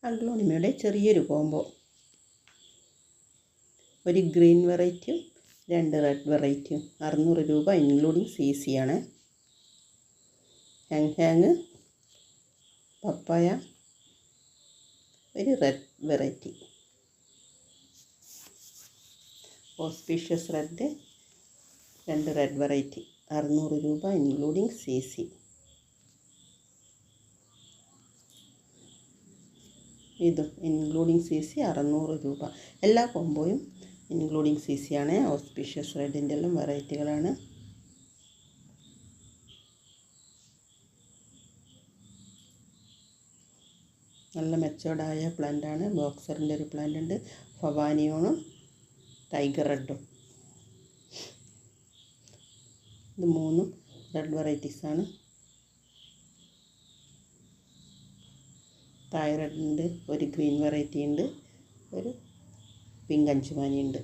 അഗ്ലോണിമയുടെ ചെറിയൊരു കോംബോ. ഒരു green വെറൈറ്റിയും 2 red വെറൈറ്റിയും 600 രൂപ ഇൻക്ലൂഡിങ് CC ആണ്. ഹാങ് പപ്പായ ഒരു red variety. Auspicious red 2 red variety 600 രൂപ ഇൻക്ലൂഡിങ് CC. ഇതും ഇൻക്ലൂഡിങ് CC 600 രൂപ. എല്ലാ കോംബോയും ഇൻക്ലൂഡിങ് CC ആണ്. ഓസ്പീഷ്യസ് റെഡിൻ്റെ എല്ലാം വെറൈറ്റികളാണ്. നല്ല മെച്ചോർഡായ പ്ലാന്റാണ്. ബോക്സറിൻ്റെ ഒരു പ്ലാന്റ് ഉണ്ട്. ഫവാനിയോണും ടൈഗർ റെഡും. ഇത് 3 റെഡ് വെറൈറ്റീസാണ്. തായ് റെഡ് ഉണ്ട്, ഒരു ഗ്രീൻ വെറൈറ്റി ഉണ്ട്, ഒരു പിങ്ക് അഞ്ചുമാനി ഉണ്ട്.